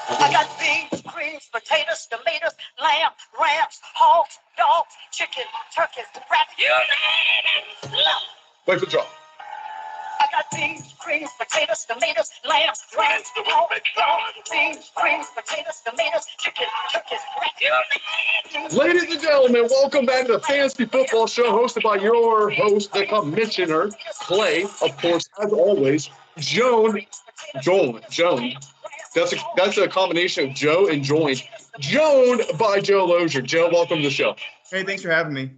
I got beans, greens, potatoes, tomatoes, lamb, rams, hogs, dogs, chicken, turkeys, rats, you name it. Wait for the draw. I got beans, greens, potatoes, tomatoes, lamb, rams, hogs, dogs, beans, greens, potatoes, tomatoes, chicken, turkeys, rats, you name it. Ladies and gentlemen, welcome back to the Fantasy Football Show, hosted by your host, the Commissioner, Clay, of course, as always, Joan. That's a combination of Joe and Join. Joan by Joe Lozier. Joe, welcome to the show. Hey, thanks for having me.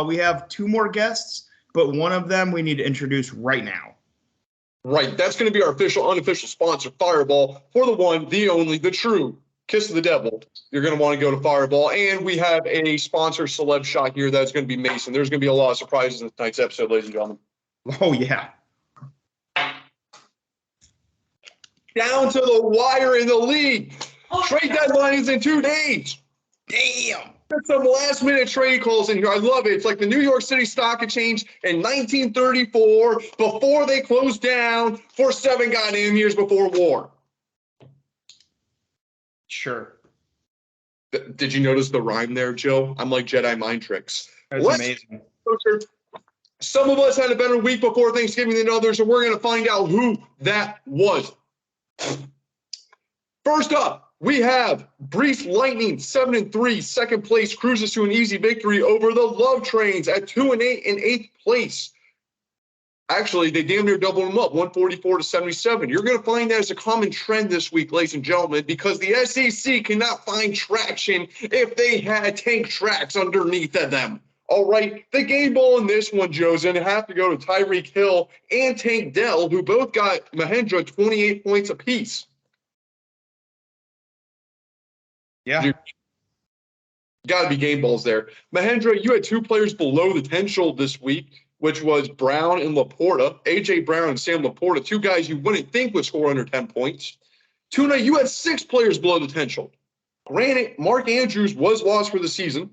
We have two more guests, but one of them we need to introduce right now. Right. That's going to be our official, unofficial sponsor, Fireball, for the one, the only, the true Kiss of the Devil. You're going to want to go to Fireball. And we have a sponsor celeb shot here that's going to be Mason. There's going to be a lot of surprises in tonight's episode, ladies and gentlemen. Oh, yeah. Down to the wire in the league. Trade deadline is in 2 days. Damn. There's some last-minute trade calls in here. I love it. It's like the New York City Stock Exchange in 1934, before they closed down for 7 goddamn years before war. Sure. Did you notice the rhyme there, Joe? I'm like Jedi mind tricks. That's amazing. Some of us had a better week before Thanksgiving than others, and we're going to find out who that was. First up, we have Brees Lightning, 7-3, second place, cruises to an easy victory over the Love Trains at 2-8 in 8th place. Actually, they damn near doubled them up, 144 to 77. You're going to find that as a common trend this week, ladies and gentlemen, because the SEC cannot find traction if they had tank tracks underneath of them. All right, the game ball in this one, Joe's going to have to go to Tyreek Hill and Tank Dell, who both got Mahendra 28 points apiece. Yeah. Got to be game balls there. Mahendra, you had 2 players below the potential this week, which was Brown and Laporta. A.J. Brown and Sam Laporta, 2 guys you wouldn't think would score under 10 points. Tuna, you had 6 players below the potential. Granted, Mark Andrews was lost for the season.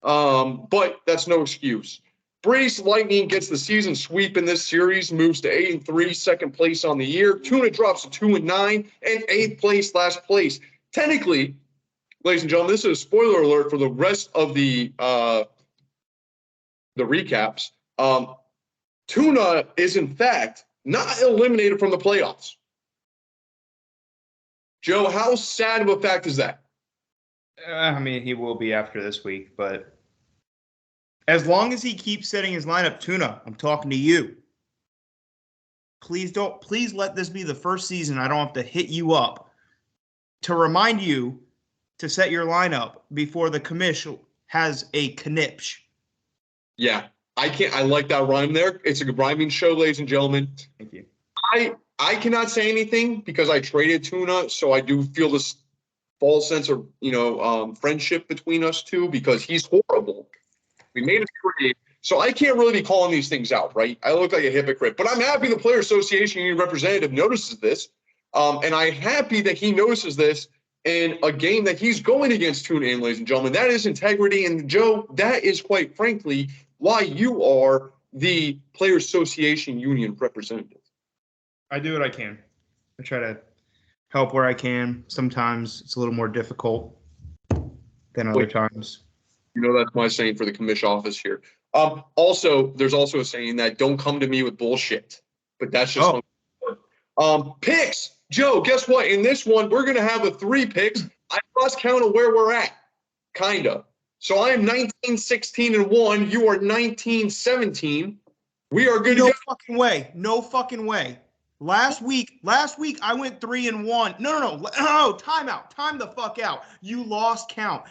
But that's no excuse. Brees Lightning gets the season sweep in this series, moves to 8-3, second place on the year. Tuna drops to 2-9, and 8th place, last place. Technically, ladies and gentlemen, this is a spoiler alert for the rest of the recaps. Tuna is, in fact, not eliminated from the playoffs. Joe, how sad of a fact is that? I mean, he will be after this week, but as long as he keeps setting his lineup, Tuna, I'm talking to you. Please let this be the first season I don't have to hit you up to remind you to set your lineup before the commish has a knipsh. Yeah, I like that rhyme there. It's a good rhyming show, ladies and gentlemen. Thank you. I cannot say anything because I traded Tuna, so I do feel this false sense of, friendship between us two because he's horrible. We made a trade, so I can't really be calling these things out, right? I look like a hypocrite, but I'm happy the Player Association Union representative notices this, and I'm happy that he notices this in a game that he's going against Tuna in, ladies and gentlemen. That is integrity, and Joe, that is quite frankly why you are the Player Association Union representative. I do what I can. I try to help where I can. Sometimes it's a little more difficult than other times. You know, that's my saying for the commish office here. Also, there's also a saying that don't come to me with bullshit, but that's just picks. Joe, guess what? In this one, we're going to have a 3 picks. I lost count of where we're at, kind of. So I am 19-16-1. You are 19-17. We are good to go. No fucking way. No fucking way. Last week I went 3-1. No, time out. Time the fuck out. You lost count.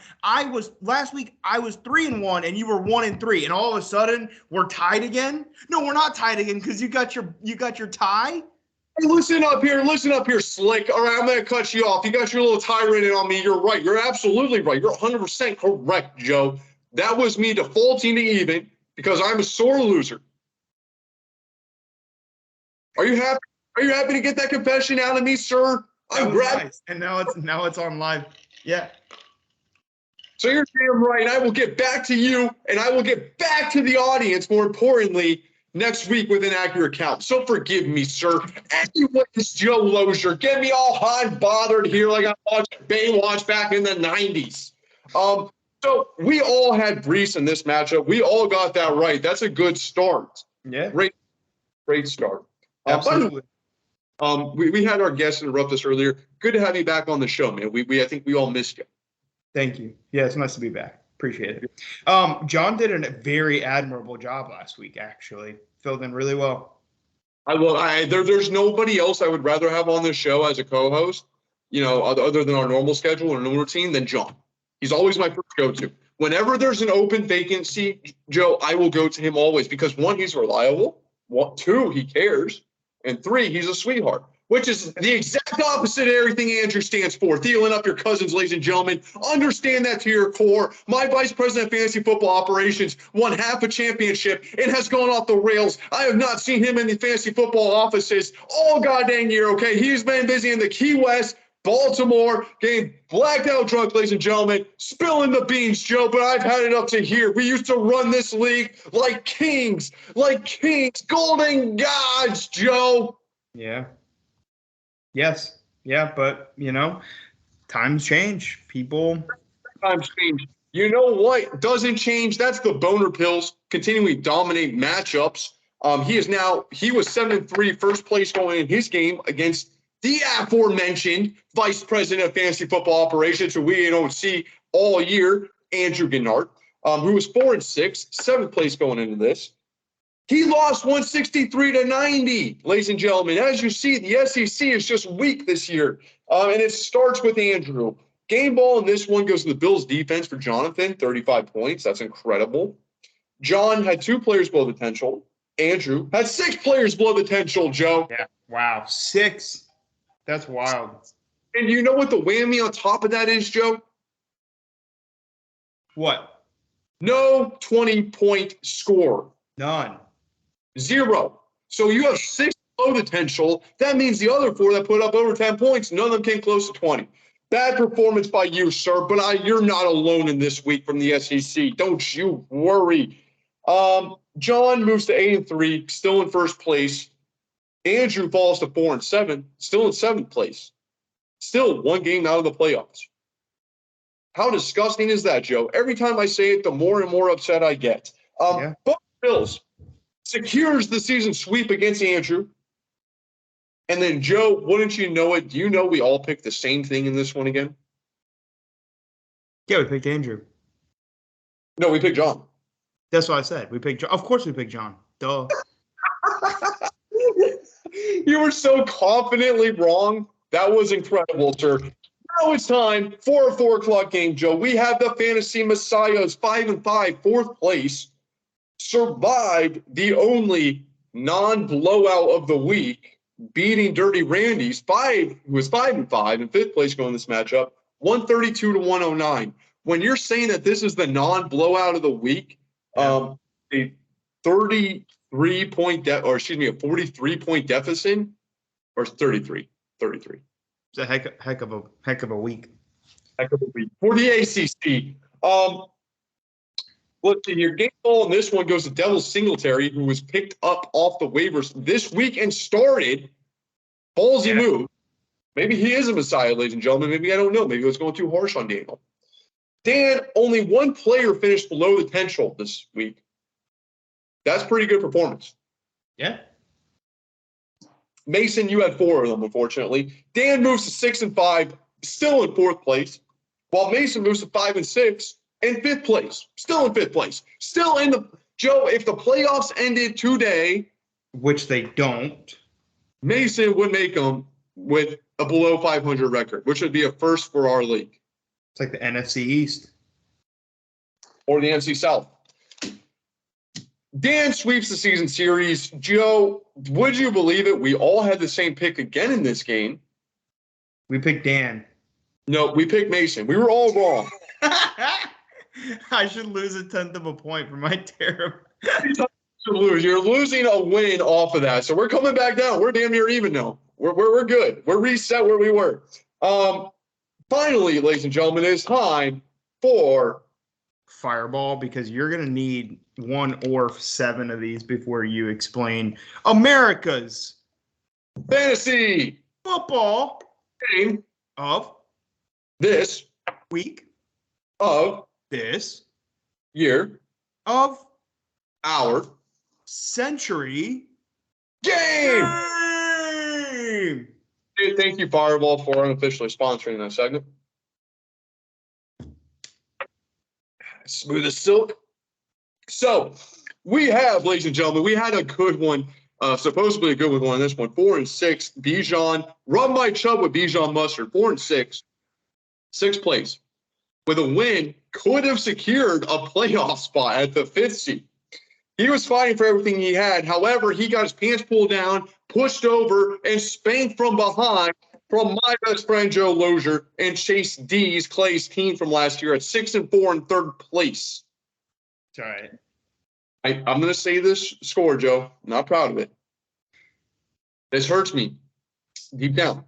Last week I was 3-1 and you were 1-3, and all of a sudden we're tied again? No, we're not tied again because you got your tie. Hey, listen up here, Slick. All right, I'm gonna cut you off. You got your little tirade on me. You're right. You're absolutely right. You're 100% correct, Joe. That was me defaulting to even because I'm a sore loser. Are you happy? Are you happy to get that confession out of me, sir? I'm nice. And now it's on live. Yeah. So you're damn right. I will get back to you, and I will get back to the audience, more importantly, next week with an accurate count. So forgive me, sir. Anyway, it's Joe Lozier. Get me all hot and bothered here like I watched Baywatch back in the 90s. So we all had Brees in this matchup. We all got that right. That's a good start. Yeah. Great start. Absolutely. We had our guest interrupt us earlier. Good to have you back on the show, man. I think we all missed you. Thank you. Yeah, it's nice to be back. Appreciate it. John did a very admirable job last week, actually. Filled in really well. There's nobody else I would rather have on this show as a co-host, other than our normal schedule or normal routine, than John. He's always my first go-to. Whenever there's an open vacancy, Joe, I will go to him always because, one, he's reliable. Two, he cares. And three, he's a sweetheart, which is the exact opposite of everything Andrew stands for. Thielen up your cousins, ladies and gentlemen. Understand that to your core. My vice president of fantasy football operations won half a championship and has gone off the rails. I have not seen him in the fantasy football offices all goddamn year, okay? He's been busy in the Key West, Baltimore, getting blacked out drunk, ladies and gentlemen, spilling the beans, Joe, but I've had it up to here. We used to run this league like kings, golden gods, Joe. Yeah. Yes. Yeah, but, times change. Times change. You know what doesn't change? That's the boner pills continuing to dominate matchups. He was 7-3, first place going in his game against the aforementioned vice president of fantasy football operations, who we don't see all year, Andrew Gennard, who was 4-6, seventh place going into this. He lost 163-90, ladies and gentlemen. As you see, the SEC is just weak this year, and it starts with Andrew. Game ball in this one goes to the Bills' defense for Jonathan, 35 points. That's incredible. John had 2 players below the potential. Andrew had 6 players below the potential, Joe. Yeah, wow, 6. That's wild. And you know what the whammy on top of that is, Joe? What? No 20-point score. None. 0. So you have 6 below the potential. That means the other 4 that put up over 10 points, none of them came close to 20. Bad performance by you, sir, but you're not alone in this week from the SEC. Don't you worry. John moves to 8-3, still in first place. Andrew falls to 4-7, still in 7th place. Still 1 game out of the playoffs. How disgusting is that, Joe? Every time I say it, the more and more upset I get. But Bills secures the season sweep against Andrew. And then, Joe, wouldn't you know it? Do you know we all picked the same thing in this one again? Yeah, we picked Andrew. No, we picked John. That's what I said. We picked John. Of course we picked John. Duh. You were so confidently wrong. That was incredible, sir. Now it's time for a 4 o'clock game, Joe. We have the Fantasy Messiahs, 5-5, 4th place, survived the only non-blowout of the week, beating Dirty Randy's, who was 5-5 in 5th place going this matchup, 132-109. When you're saying that this is the non-blowout of the week, a 43-point a 43-point deficit, or 33. It's a heck of a week. Heck of a week for the ACC. Let's see here. Game ball in this one goes to Devil Singletary, who was picked up off the waivers this week and started. Ballsy move. Maybe he is a messiah, ladies and gentlemen. Maybe I don't know. Maybe I was going too harsh on Daniel. Dan, only 1 player finished below the potential this week. That's pretty good performance. Yeah. Mason, you had 4 of them, unfortunately. Dan moves to 6-5, still in 4th place, while Mason moves to 5-6 in 5th place, still in 5th place, still in the Joe. If the playoffs ended today, which they don't, Mason would make them with a below 500 record, which would be a first for our league. It's like the NFC East or the NFC South. Dan sweeps the season series. Joe, would you believe it? We all had the same pick again in this game. We picked Dan. No, we picked Mason. We were all wrong. I should lose 1/10 of a point for my terrible. You're losing a win off of that. So we're coming back down. We're damn near even now. We're good. We're reset where we were. Finally, ladies and gentlemen, it's time for Fireball, because you're going to need 1 or 7 of these before you explain America's Fantasy football game of this week, of this year, of our century game. game. Thank you, Fireball, for unofficially sponsoring that segment. Smooth as silk. So we have, ladies and gentlemen, we had a good one, supposedly a good one on this one. 4-6, Bijan, run by Chubb with Bijan Mustard, 4-6, 6 plays. With a win, could have secured a playoff spot at the 5th seed. He was fighting for everything he had. However, he got his pants pulled down, pushed over, and spanked from behind from my best friend Joe Lozier and Chase D's, Clay's team from last year at 6-4 in 3rd place. All right. I'm going to say this score, Joe. I'm not proud of it. This hurts me deep down.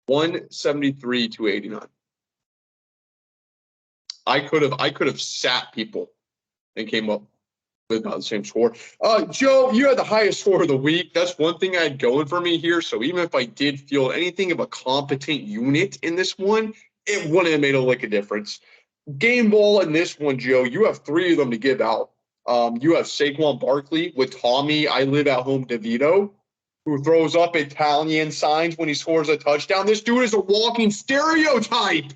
173-89. I could have sat people and came up with about the same score. Joe, you had the highest score of the week. That's one thing I had going for me here. So even if I did feel anything of a competent unit in this one, it wouldn't have made a lick of difference. Game ball in this one, Joe, you have 3 of them to give out. You have Saquon Barkley with Tommy, I live at home DeVito, who throws up Italian signs when he scores a touchdown. This dude is a walking stereotype.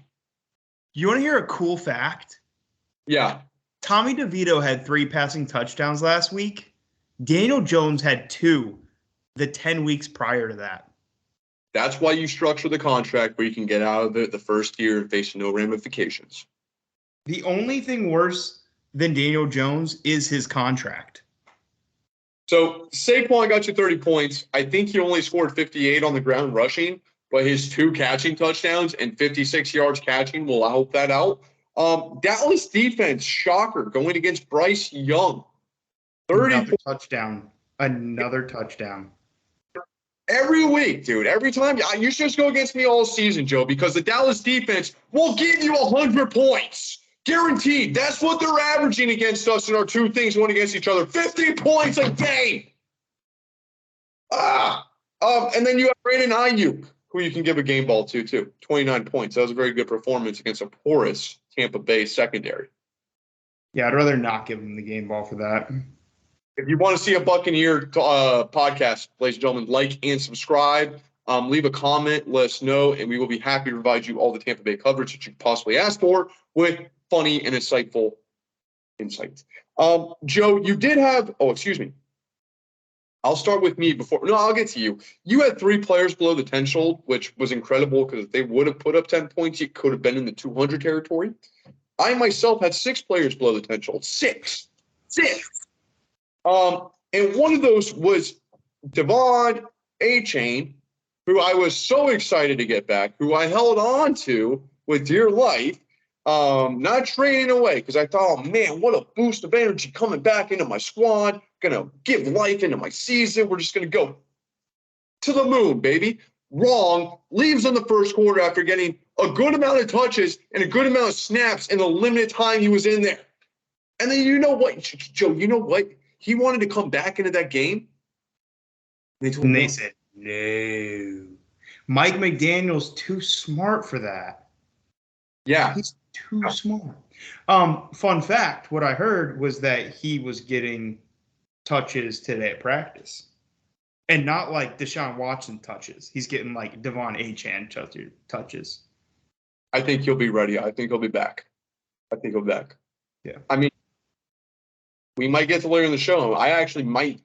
You want to hear a cool fact? Yeah. Tommy DeVito had 3 passing touchdowns last week. Daniel Jones had 2 the 10 weeks prior to that. That's why you structure the contract where you can get out of it the first year and face no ramifications. The only thing worse than Daniel Jones is his contract. So Saquon got you 30 points. I think he only scored 58 on the ground rushing, but his 2 catching touchdowns and 56 yards catching will help that out. Dallas defense, shocker, going against Bryce Young. 30 touchdown. Another touchdown. Every week, dude. Every time. You should just go against me all season, Joe, because the Dallas defense will give you 100 points. Guaranteed. That's what they're averaging against us in our 2 things going against each other. 50 points a game. And then you have Brandon Ayuk, who you can give a game ball to, too. 29 points. That was a very good performance against a porous Tampa Bay secondary. Yeah, I'd rather not give him the game ball for that. If you want to see a Buccaneer podcast, ladies and gentlemen, like and subscribe. Leave a comment, let us know, and we will be happy to provide you all the Tampa Bay coverage that you could possibly ask for with funny and insightful insights. Joe, you did have – excuse me. I'll start with me before – no, I'll get to you. You had 3 players below the 10 shoal, which was incredible because if they would have put up 10 points, it could have been in the 200 territory. I myself had 6 players below the 10 shoal. 6. And one of those was Devon A-Chain, who I was so excited to get back, who I held on to with dear life, not trading away because I thought, oh, man, what a boost of energy coming back into my squad, going to give life into my season. We're just going to go to the moon, baby. Wrong. Leaves in the first quarter after getting a good amount of touches and a good amount of snaps in the limited time he was in there. And then you know what, Joe, you know what? He wanted to come back into that game. They said, no. Mike McDaniel's too smart for that. Yeah. He's too smart. Fun fact, what I heard was that he was getting touches today at practice. And not like Deshaun Watson touches. He's getting like Devon A-Chan touches. I think he'll be ready. I think he'll be back. Yeah. I mean, we might get to later in the show. I actually might.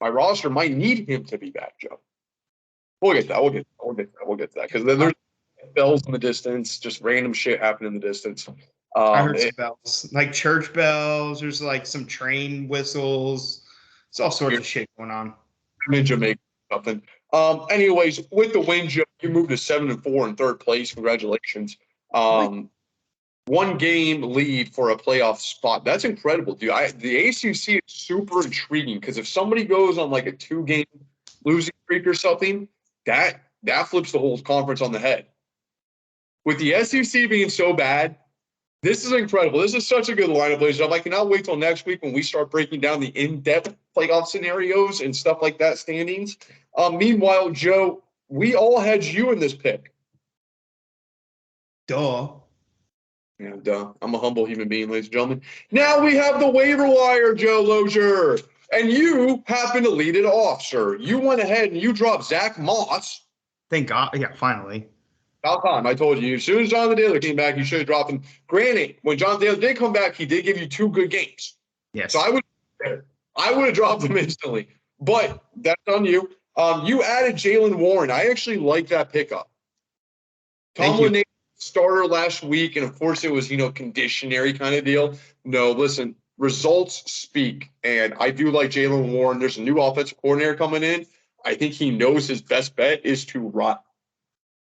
My roster might need him to be back, Joe. We'll get that. We'll get to that because there's bells in the distance, just random shit happening in the distance. I heard some bells, like church bells. There's like some train whistles. It's all sorts of shit going on. I'm in Jamaica or something. Anyways, with the win, Joe, you moved to 7-4 in 3rd place. Congratulations. 1 game lead for a playoff spot. That's incredible, dude. The ACC is super intriguing because if somebody goes on like a 2-game losing streak or something, that flips the whole conference on the head. With the SEC being so bad, This is incredible. This is such a good lineup, ladies and gentlemen. I cannot wait till next week when we start breaking down the in-depth playoff scenarios and stuff like that, standings. Meanwhile, Joe, we all had you in this pick. Duh. Yeah, duh. I'm a humble human being, ladies and gentlemen. Now we have the waiver wire, Joe Lozier. And you happen to lead it off, sir. You went ahead and you dropped Zach Moss. Thank God. Yeah, finally. About time. I told you. As soon as Jonathan Taylor came back, you should have dropped him. Granted, when Jonathan Taylor did come back, he did give you 2 good games. Yes. So I would have dropped him instantly. But that's on you. You added Jalen Warren. I actually like that pickup. Tomlin named starter last week, and of course it was, conditionary kind of deal. No, listen, results speak. And I do like Jalen Warren. There's a new offensive coordinator coming in. I think he knows his best bet is to ride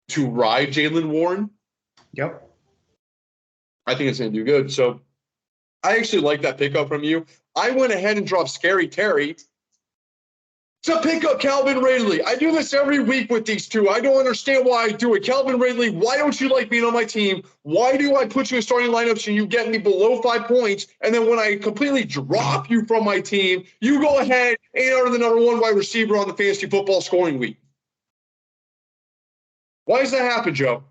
Jalen Warren. Yep. I think it's going to do good. So I actually like that pickup from you. I went ahead and dropped Scary Terry to pick up Calvin Ridley. I do this every week with these two. I don't understand why I do it. Calvin Ridley, why don't you like being on my team? Why do I put you in starting lineups and you get me below 5 points? And then when I completely drop you from my team, you go ahead and are the number 1 wide receiver on the fantasy football scoring week. Why does that happen, Joe?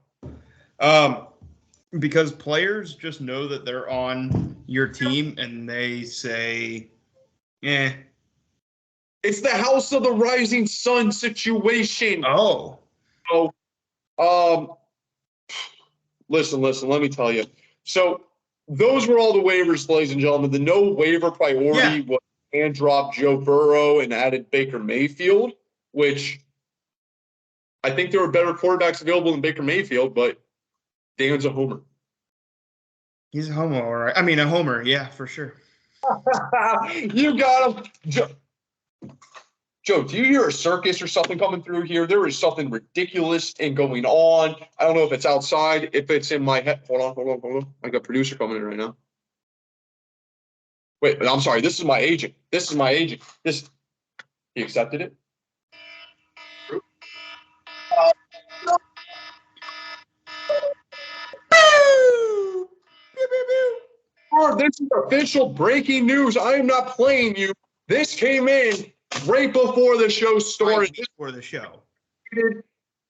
Because players just know that they're on your team and they say, It's the House of the Rising Sun situation. Oh. Listen, let me tell you. So those were all the waivers, ladies and gentlemen. The no waiver priority was and dropped Joe Burrow and added Baker Mayfield, which I think there were better quarterbacks available than Baker Mayfield, but Dan's a homer. He's a homo, all right. I mean, a homer, yeah, for sure. You got him. Joe, do you hear a circus or something coming through here? There is something ridiculous and going on. I don't know if it's outside, if it's in my head. Hold on. I got a producer coming in right now. Wait, I'm sorry. This is my agent. He accepted it? This is official breaking news. I am not playing you. This came in right before the show started. Right before the show.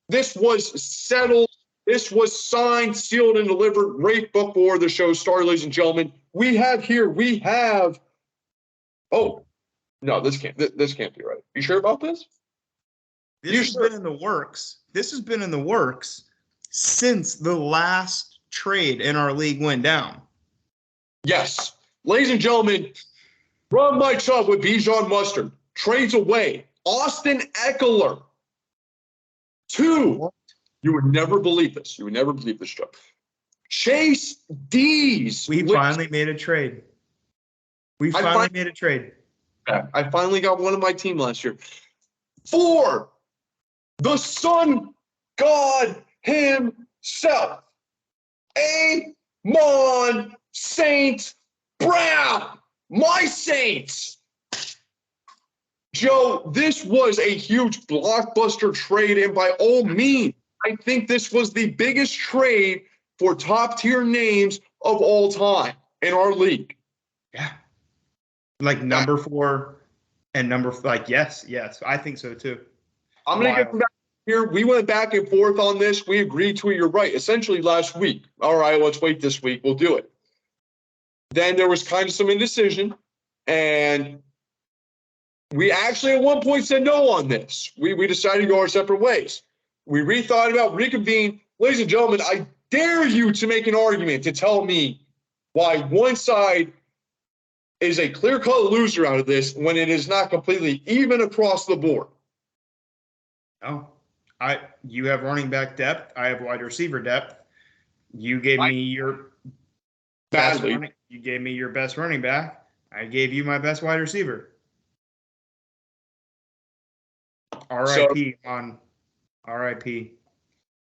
This was settled. This was signed, sealed, and delivered right before the show started, ladies and gentlemen. We have. Oh, no, this can't be right. You sure about this? This has been in the works. This has been in the works since the last trade in our league went down. Yes. Ladies and gentlemen, Run My Chubb with Bijan Mustard trades away Austin Eckler to, you would never believe this. You would never believe this, Joe. Chase D's. We finally made a trade. I finally got one of my team last year. For the Sun God himself, Amon St. Brown, my Saints. Joe, this was a huge blockbuster trade, and by all means, I think this was the biggest trade for top-tier names of all time in our league. Yeah. Like number 4 and yes, I think so too. I'm going to get back here. We went back and forth on this. We agreed to it. You're right. Essentially last week. All right, let's wait this week. We'll do it. Then there was kind of some indecision, and we actually at one point said no on this. We decided to go our separate ways. We rethought about reconvene. Ladies and gentlemen, I dare you to make an argument to tell me why one side is a clear-cut loser out of this when it is not completely even across the board. Oh, you have running back depth. I have wide receiver depth. You gave me your best running back. I gave you my best wide receiver. R.I.P. on R.I.P.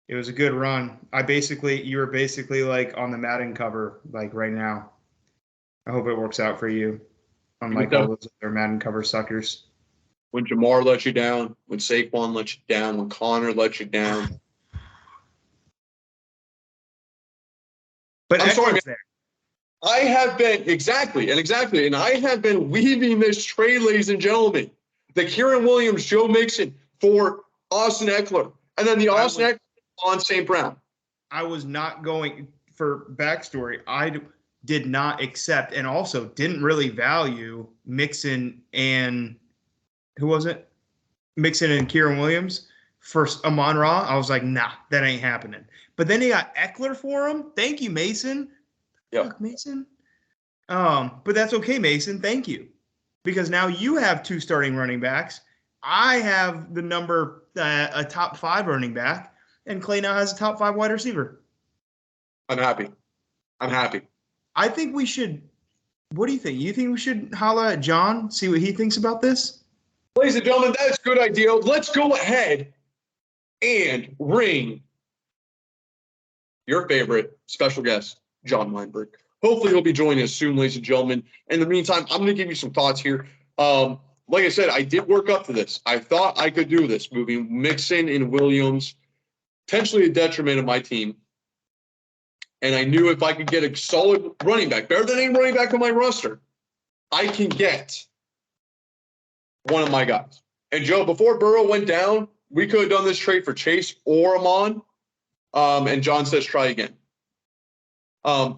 It was a good run. You were basically like on the Madden cover, like right now. I hope it works out for you. Unlike all those other Madden cover suckers. When Jamar let you down, when Saquon let you down, when Connor let you down. But I'm sorry, man. I have been exactly, and I have been weaving this trade, ladies and gentlemen. The Kieran Williams, Joe Mixon for Austin Eckler, and then the Austin Eckler on St. Brown. I was not going for backstory. I did not accept and also didn't really value Mixon and who was it? Mixon and Kieran Williams for Amon-Ra. I was like, nah, that ain't happening. But then they got Eckler for him. Thank you, Mason. Yep. Fuck, Mason. But that's okay, Mason. Thank you. Because now you have 2 starting running backs. I have the number, a top 5 running back, and Clay now has a top 5 wide receiver. I'm happy. I think we should. What do you think? You think we should holla at John, see what he thinks about this? Ladies and gentlemen, that's a good idea. Let's go ahead and ring your favorite special guest, John Weinberg. Hopefully he'll be joining us soon, ladies and gentlemen. In the meantime, I'm going to give you some thoughts here. Like I said, I did work up to this. I thought I could do this, moving Mixon and Williams, potentially a detriment of my team. And I knew if I could get a solid running back, better than any running back on my roster, I can get one of my guys. And Joe, before Burrow went down, we could have done this trade for Chase or Amon. And John says, try again.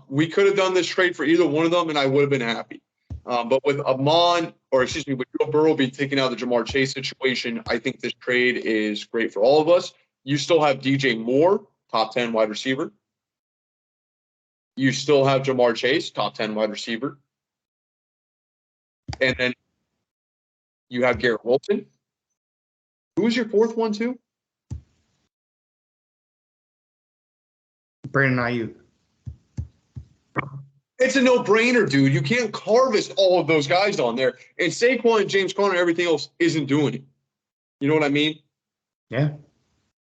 We could have done this trade for either one of them, and I would have been happy. But with with Joe Burrow being taken out of the Jamar Chase situation, I think this trade is great for all of us. You still have DJ Moore, top 10 wide receiver. You still have Jamar Chase, top 10 wide receiver. And then you have Garrett Wilson. Who was your 4th one, too? Brandon Ayuk. It's a no-brainer, dude. You can't harvest all of those guys on there. And Saquon and James Conner and everything else isn't doing it. You know what I mean? Yeah.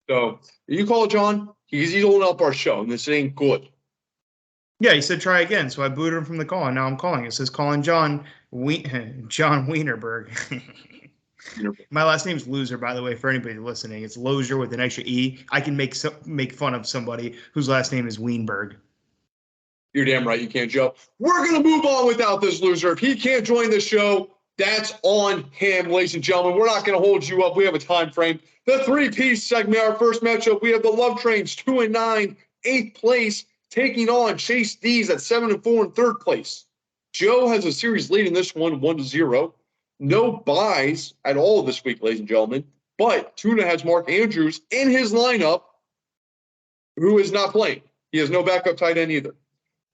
So you call John. He's holding up our show, and this ain't good. Yeah, he said try again, so I booted him from the call, and now I'm calling. It says calling John Wienerberg. My last name's Loser, by the way, for anybody listening. It's Loser with an extra E. I can make fun of somebody whose last name is Weinberg. You're damn right you can't, Joe. We're going to move on without this loser. If he can't join the show, that's on him, ladies and gentlemen. We're not going to hold you up. We have a time frame. The 3-piece segment, our first matchup, we have the Love Trains, 2-9, 8th place, taking on Chase D's at 7-4 in 3rd place. Joe has a series lead in this one, 1-0. No buys at all this week, ladies and gentlemen. But Tuna has Mark Andrews in his lineup, who is not playing. He has no backup tight end either.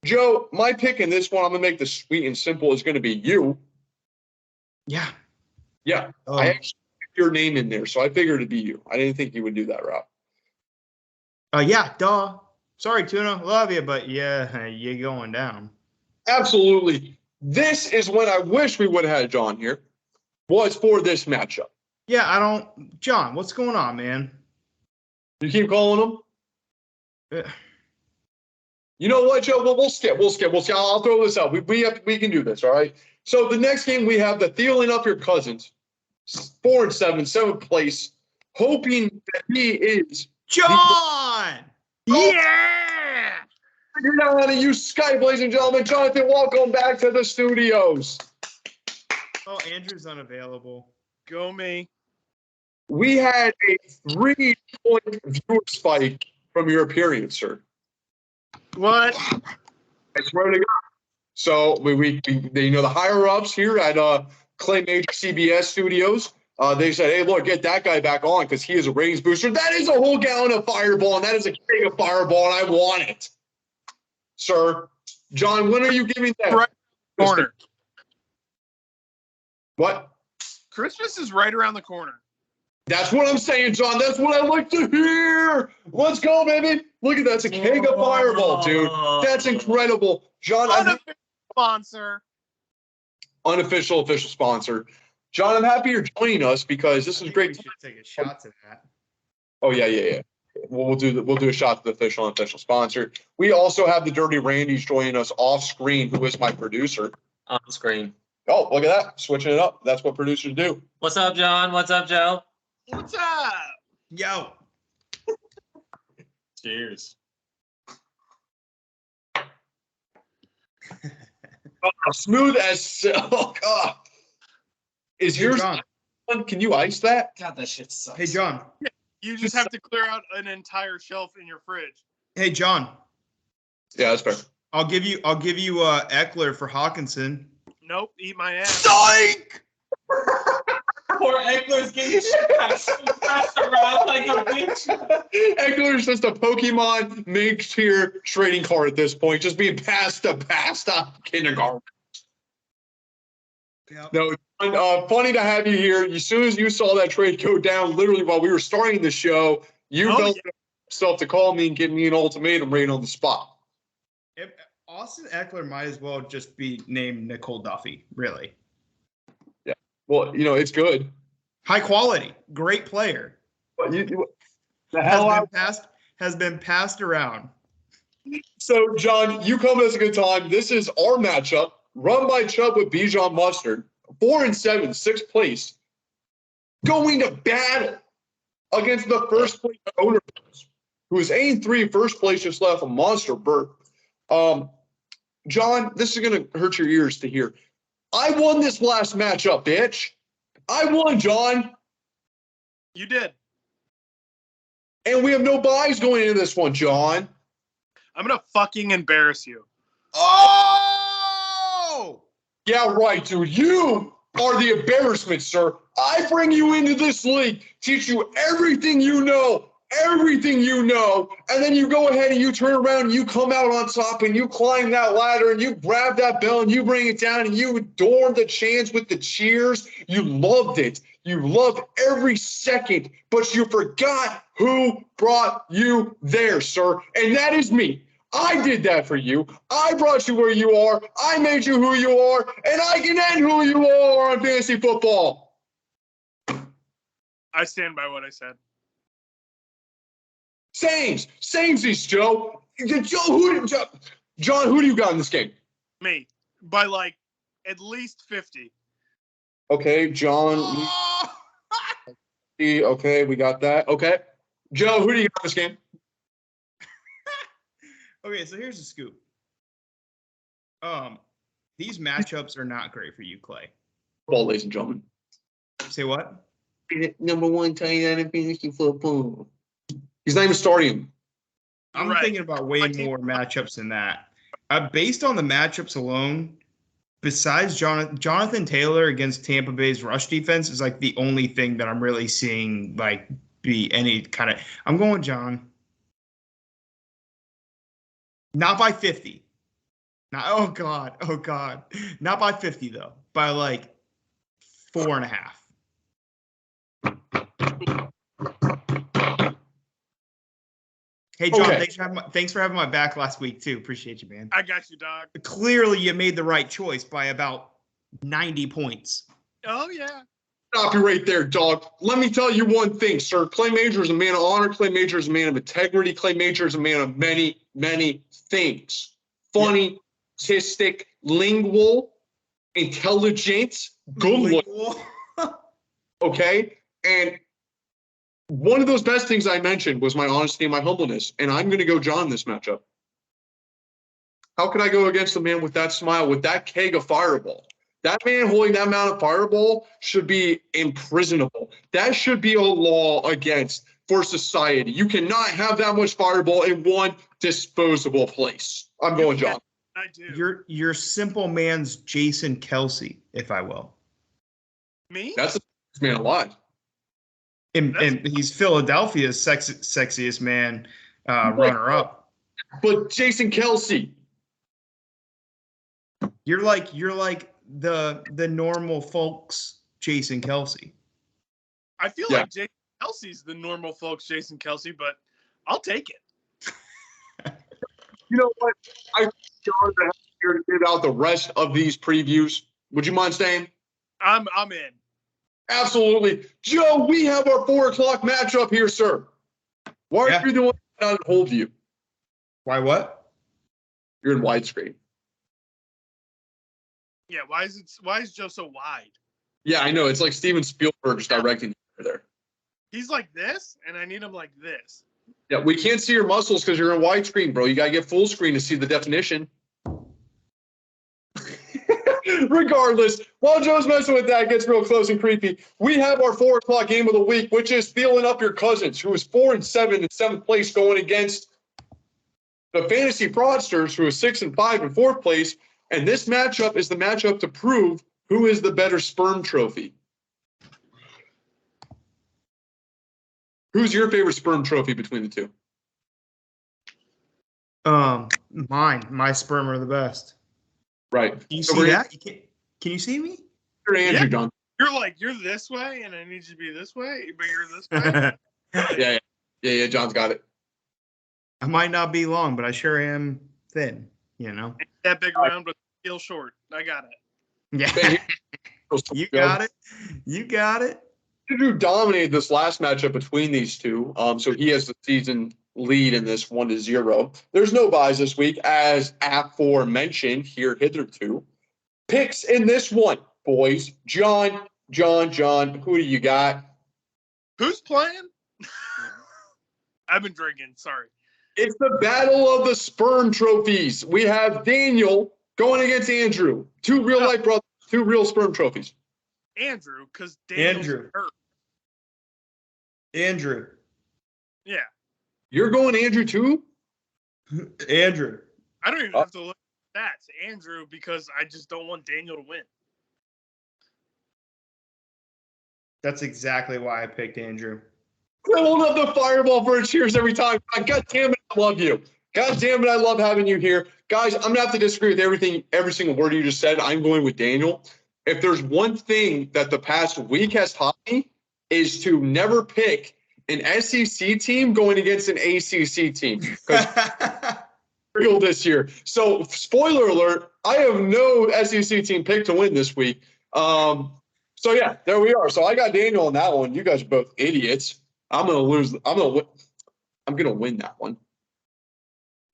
Joe, my pick in this one, I'm going to make this sweet and simple, is going to be you. Yeah. Yeah. I actually put your name in there, so I figured it'd be you. I didn't think you would do that route. Yeah, duh. Sorry, Tuna. Love you, but yeah, you're going down. Absolutely. This is when I wish we would have had John here, was for this matchup. Yeah, John, what's going on, man? You keep calling him? You know what, Joe? We'll skip. I'll throw this out. We can do this, all right? So the next game we have the Thielen up your cousins, 4-7, 7th place, hoping that he is John! Yeah! You're not on to use Skype, ladies and gentlemen. Jonathan, welcome back to the studios. Oh, Andrew's unavailable. Go me. We had a 3-point viewer spike from your appearance, sir. What? I swear to God. So we the higher ups here at Clay Major CBS Studios, they said, "Hey, look, get that guy back on because he is a ratings booster." That is a whole gallon of Fireball, and that is a keg of Fireball, and I want it, sir. John, when are you giving that? Right corner. What? Christmas is right around the corner. That's what I'm saying, John. That's what I like to hear. Let's go, baby. Look at that. It's a keg of Fireball, dude. That's incredible. John, Unofficial sponsor. Unofficial, official sponsor. John, I'm happy you're joining us because this is great. We should take a shot to that. Oh, yeah. We'll do a shot to the official and official sponsor. We also have the Dirty Randy's joining us off screen, who is my producer. On screen. Oh, look at that. Switching it up. That's what producers do. What's up, John? What's up, Joe? What's up? Yo. Cheers. Smooth as silk. Oh. Is yours? John. Can you ice that? God, that shit sucks. Hey, John. You just have to clear out an entire shelf in your fridge. Hey, John. Yeah, that's fair. I'll give you Eckler for Hawkinson. Nope, eat my ass. Psych! Poor Eckler's getting shit passed around like a bitch. Eckler's just a Pokemon mid-tier trading card at this point, just being passed to kindergarten. Yep. No, funny to have you here. As soon as you saw that trade go down, literally while we were starting the show, you felt yourself to call me and give me an ultimatum right on the spot. Austin Eckler might as well just be named Nicole Duffy, really. Yeah. Well, it's good. High quality, great player. But the hell has been passed around. So, John, you come at us a good time. This is our matchup, run by Chubb with Bijan Mustard, 4-7, 6th place, going to battle against the first place owner, who is 8-3, first place, just left a monster bird. John, this is going to hurt your ears to hear. I won this last matchup, bitch. I won, John. You did. And we have no buys going into this one, John. I'm going to fucking embarrass you. Oh! Yeah, right, dude. You are the embarrassment, sir. I bring you into this league, teach you everything you know, and then you go ahead and you turn around and you come out on top and you climb that ladder and you grab that bell and you bring it down and you adorn the chants with the cheers. You loved it. You loved every second, but you forgot who brought you there, sir, and that is me. I did that for you. I brought you where you are. I made you who you are, and I can end who you are on fantasy football. I stand by what I said. Samesies, Joe. John, who do you got in this game? Me. By like at least 50. Okay, John. Okay, we got that. Okay. Joe, who do you got in this game? Okay, so here's the scoop. These matchups are not great for you, Clay. Football, ladies and gentlemen. Say what? Number one tight end in fantasy football. He's not even starting him. I'm Right. thinking about way more matchups than that. Based on the matchups alone, besides Jonathan Taylor against Tampa Bay's rush defense is like the only thing that I'm really seeing like be any kind of. I'm going John. Not by 50. Oh God. Not by 50 though. By like 4.5. Hey John, Okay. thanks for having my back last week too. Appreciate you, man. I got you, dog. Clearly, you made the right choice by about 90 points. Oh, yeah. Stop you right there, dog. Let me tell you one thing, sir. Clay Major is a man of honor. Clay Major is a man of integrity. Clay Major is a man of many, many things. Funny, artistic, lingual, intelligent, good looking. Okay? And one of those best things I mentioned was my honesty and my humbleness. And I'm going to go John this matchup. How can I go against a man with that smile, with that keg of Fireball? That man holding that amount of Fireball should be imprisonable. That should be a law against for society. You cannot have that much Fireball in one disposable place. I'm going John. I do. You're simple man's Jason Kelsey, if I will. Me? That's the best man alive. And he's Philadelphia's sexiest man runner-up. But Jason Kelsey. You're like the normal folks Jason Kelsey. I feel like Jason Kelsey's the normal folks Jason Kelsey, but I'll take it. You know what? I'm here to give out the rest of these previews. Would you mind staying? I'm in. Absolutely. Joe, we have our 4 o'clock matchup here, sir. Why are you the one that doesn't hold you? Why what? You're in widescreen. Yeah, why is Joe so wide? Yeah, I know. It's like Steven Spielberg's directing you there. He's like this, and I need him like this. Yeah, we can't see your muscles because you're in widescreen, bro. You got to get full screen to see the definition. Regardless, while Joe's messing with that, gets real close and creepy. We have our 4 o'clock game of the week, which is Thielen up your cousins, who is 4-7 in 7th place, going against the Fantasy Fraudsters, who is 6-5 in 4th place. And this matchup is the matchup to prove who is the better sperm trophy. Who's your favorite sperm trophy between the two? Mine. My sperm are the best. Right. Can you see that? Can you see me? You're Andrew, John. You're this way, and I need you to be this way, but you're this way. Yeah. John's got it. I might not be long, but I sure am thin, you know? Ain't that big around, but feel short. I got it. Yeah. You got it. You got it. Andrew dominated this last matchup between these two, so he has the season lead in this 1-0. There's no buys this week, as aforementioned here hitherto. Picks in this one, boys. John, who do you got? Who's playing? I've been drinking. Sorry. It's the battle of the sperm trophies. We have Daniel going against Andrew. 2 real-life brothers, 2 real sperm trophies. Andrew, because Daniel's hurt. Andrew. Yeah. You're going Andrew too? Andrew. I don't even have to look at stats. Andrew, because I just don't want Daniel to win. That's exactly why I picked Andrew. Hold up the fireball for a cheers every time. God damn it, I love you. God damn it, I love having you here. Guys, I'm going to have to disagree with every single word you just said. I'm going with Daniel. If there's one thing that the past week has taught me, is to never pick an SEC team going against an ACC team. Because real this year. So, spoiler alert, I have no SEC team picked to win this week. So, yeah, there we are. So, I got Daniel on that one. You guys are both idiots. I'm going to lose. I'm going to win that one.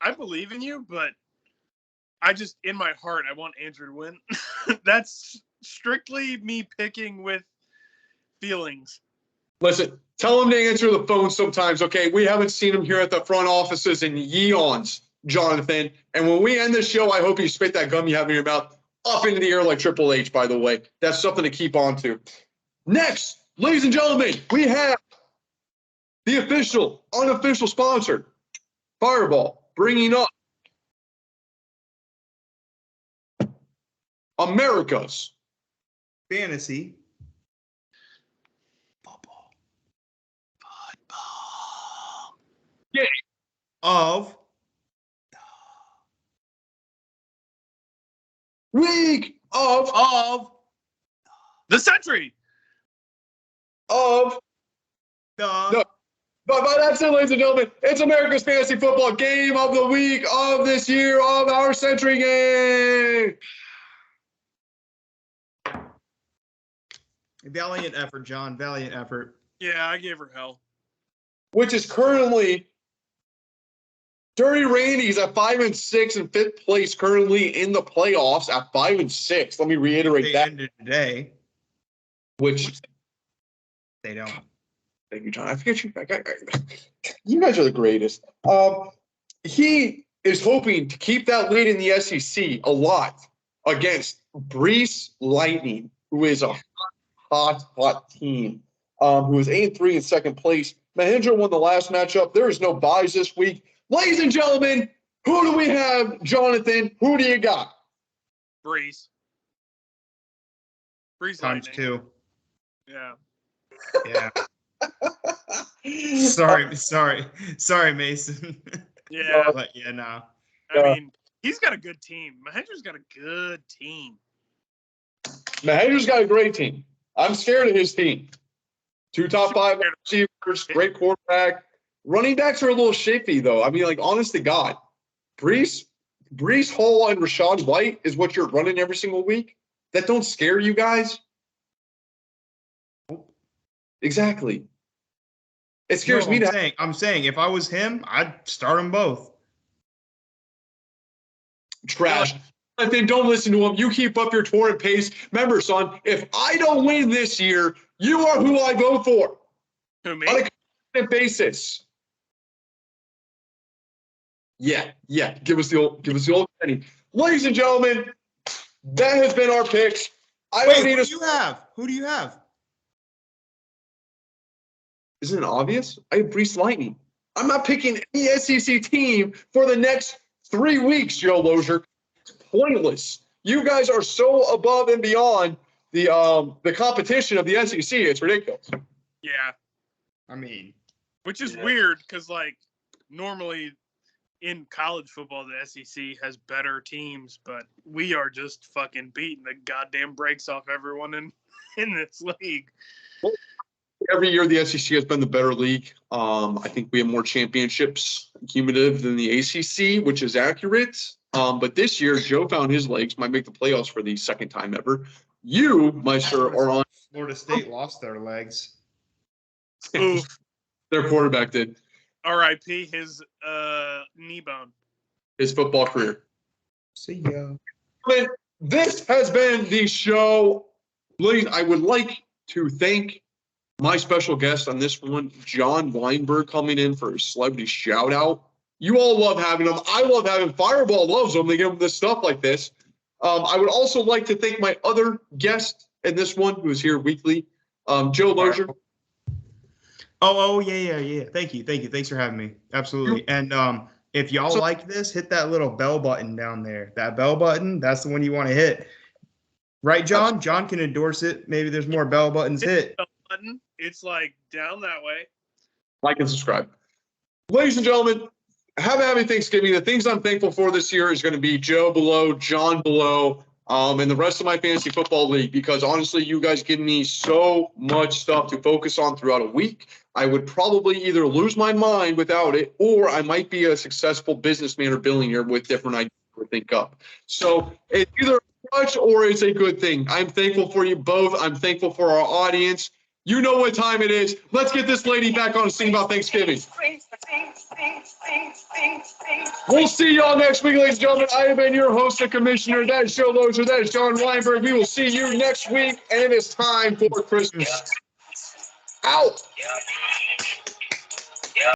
I believe in you, but I just, in my heart, I want Andrew to win. That's strictly me picking with feelings. Listen, tell him to answer the phone sometimes, okay? We haven't seen him here at the front offices in yeons, Jonathan. And when we end the show, I hope you spit that gum you have in your mouth up into the air like Triple H, by the way. That's something to keep on to. Next, ladies and gentlemen, we have the official, unofficial sponsor, Fireball, bringing up America's Fantasy Yeah. of week of the century. No. But that's it, ladies and gentlemen. It's America's Fantasy Football Game of the Week of this year of our Century Game. Valiant effort, John. Valiant effort. Yeah, I gave her hell. Which is currently Dirty Randy's at 5-6 in 5th place, currently in the playoffs at 5-6. Let me reiterate They that. ended today. Which They don't. thank you, John. I forget you. You guys are the greatest. He is hoping to keep that lead in the SEC a lot against Brees Lightning, who is a hot team, who is 8-3 in 2nd place. Mahindra won the last matchup. There is no buys this week. Ladies and gentlemen, who do we have, Jonathan? Who do you got? Breeze. Breeze Times Lightning. 2. Yeah. Yeah. Sorry, Mason. Yeah. But yeah, no. I mean, he's got a good team. Mahendra's got a good team. Mahindra's got a great team. I'm scared of his team. 2 top 5 receivers, great quarterback. Running backs are a little shaky, though. I mean, like, honest to God, Brees Hall and Rachaad White is what you're running every single week. That don't scare you guys? Exactly. It scares me. I'm saying if I was him, I'd start them both. Trash. Then don't listen to him. You keep up your torrent pace. Remember, son, if I don't win this year, you are who I vote for. Who, me? On a consistent basis. Yeah. Give us the old penny. Ladies and gentlemen, that has been our picks. I Wait, don't need who a. do you have? Who do you have? Isn't it obvious? I have Brees Lightning. I'm not picking any SEC team for the next 3 weeks, Joe Lozier. It's pointless. You guys are so above and beyond the competition of the SEC. It's ridiculous. Yeah, I mean, which is weird because, like, normally in college football, the SEC has better teams, but we are just fucking beating the goddamn brakes off everyone in this league. Every year, the SEC has been the better league. I think we have more championships cumulative than the ACC, which is accurate. But this year, Joe found his legs, might make the playoffs for the second time ever. You, my sir, are on. Florida State lost their legs. Oof. Their quarterback did. R.I.P. his knee bone. His football career. See ya. This has been the show. Ladies, I would like to thank my special guest on this one, John Weinberg, coming in for a celebrity shout out. You all love having him. I love having Fireball loves them. They give him this stuff like this. I would also like to thank my other guest in this one, who is here weekly, Joe Lozier. Oh, yeah. Thank you. Thanks for having me. Absolutely. And if y'all like this, hit that little bell button down there. That bell button, that's the one you want to hit. Right, John? John can endorse it. Maybe there's more bell buttons hit. Button. It's like down that way. Like and subscribe. Ladies and gentlemen, have a happy Thanksgiving. The things I'm thankful for this year is going to be Joe below, John below, and the rest of my fantasy football league, because honestly, you guys give me so much stuff to focus on throughout a week. I would probably either lose my mind without it, or I might be a successful businessman or billionaire with different ideas to think up. So it's either much or it's a good thing. I'm thankful for you both. I'm thankful for our audience. You know what time it is. Let's get this lady back on to sing about Thanksgiving. We'll see y'all next week, ladies and gentlemen. I have been your host, the commissioner. That is Joe Lozier. That is John Weinberg. We will see you next week, and it is time for Christmas. Out.